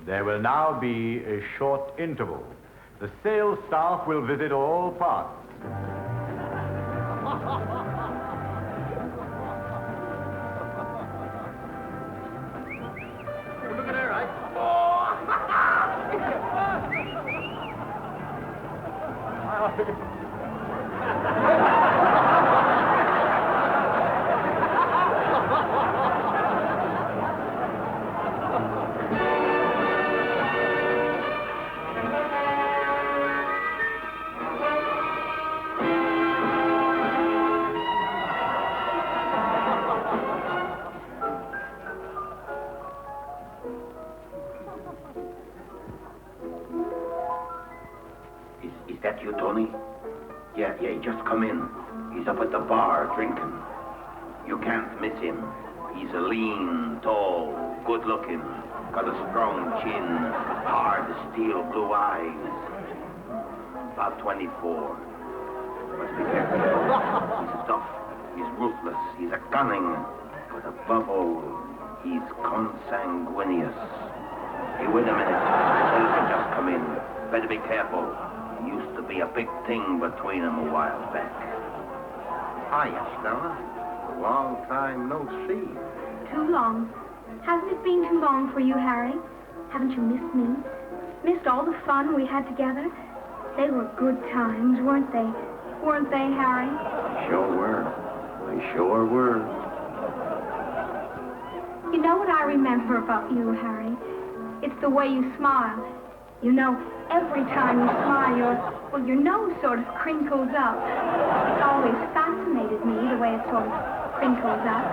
There will now be a short interval. The sales staff will visit all parts. Look at her, right? Is that you, Tony? Yeah, he just come in. He's up at the bar drinking. You can't miss him. He's a lean, tall, good-looking, got a strong chin, hard steel blue eyes. About 24. Must be careful. He's tough. He's ruthless. He's a cunning. But above all, he's consanguineous. Hey, wait a minute. Hell can just come in. Better be careful. Used to be a big thing between them a while back. Hiya, Stella. Long time no see. Too long. Hasn't it been too long for you, Harry? Haven't you missed me? Missed all the fun we had together? They were good times, weren't they? Weren't they, Harry? Sure were. They sure were. You know what I remember about you, Harry? It's the way you smile. You know, every time you smile, your nose sort of crinkles up. It's always fascinated me, the way it sort of crinkles up.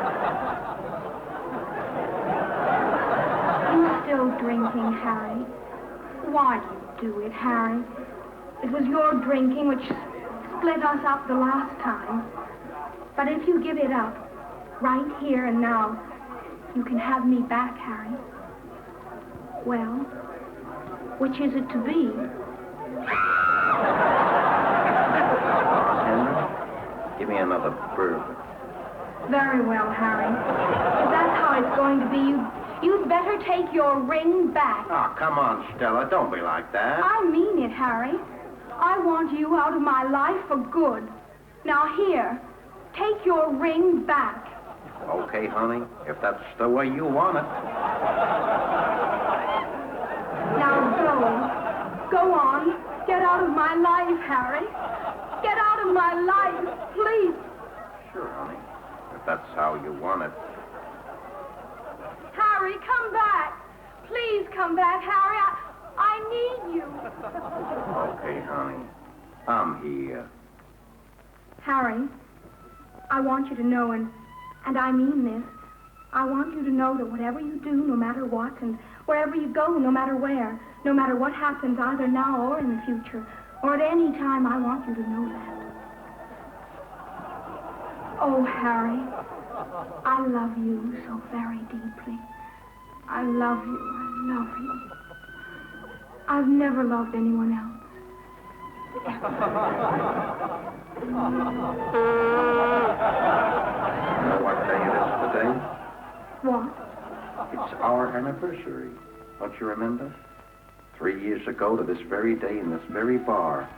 You still drinking, Harry? Why do you do it, Harry? It was your drinking which split us up the last time. But if you give it up, right here and now, you can have me back, Harry. Well, which is it to be? Henry, give me another bourbon. Very well, Harry. If that's how it's going to be, you'd better take your ring back. Oh, come on, Stella. Don't be like that. I mean it, Harry. I want you out of my life for good. Now here, Take your ring back. Okay, honey, if that's the way you want it. Now go. Go on. Get out of my life, Harry. Get out of my life, please. Sure, honey, if that's how you want it. Harry, come back. Please come back, Harry. I need you. Okay, honey, I'm here. Harry, I want you to know, and I mean this, I want you to know that whatever you do, no matter what, and wherever you go, no matter where, no matter what happens, either now or in the future, or at any time, I want you to know that. Oh, Harry, I love you so very deeply. I love you, I love you. I've never loved anyone else. You know what day it is today? What? It's our anniversary. Don't you remember? 3 years ago to this very day in this very bar,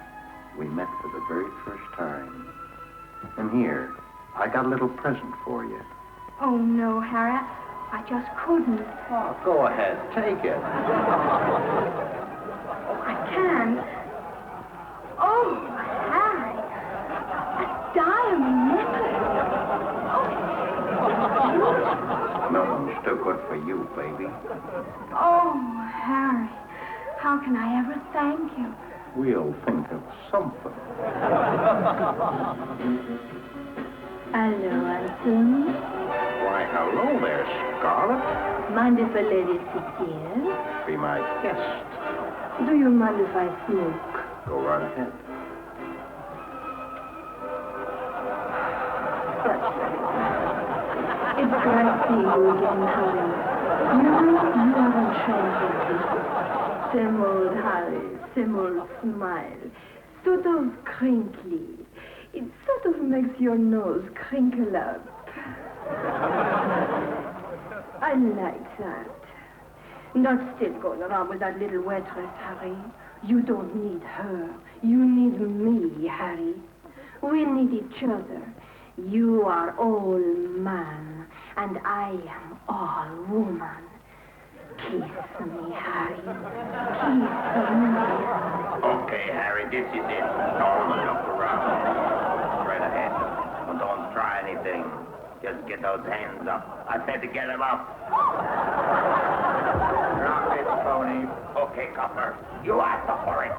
we met for the very first time. And here, I got a little present for you. Oh, no, Harry, I just couldn't. Oh, go ahead, take it. I can't. Oh, Harry, a diamond necklace. No, it's too good for you, baby. Oh, Harry, how can I ever thank you? We'll think of something. Hello, Anson. Why, hello there, Scarlett. Mind if a lady sits here? Be my guest. Do you mind if I smoke? Go right ahead. It's great seeing you again, Harry. You haven't changed. Same old Harry, same old smile. Sort of crinkly. It sort of makes your nose crinkle up. I like that. Not still going around with that little waitress, Harry. You don't need her. You need me, Harry. We need each other. You are all man, and I am all woman. Kiss me, Harry. Kiss me. Okay, Harry, this is it. Don't look around. Straight ahead. And don't try anything. Just get those hands up. I said to get them up. Drop it, Tony. Okay, Copper. You asked for it.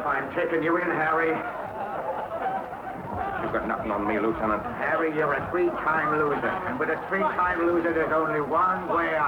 I'm taking you in, Harry. You've got nothing on me, Lieutenant. Harry, you're a three-time loser. And with a three-time loser, there's only one way out.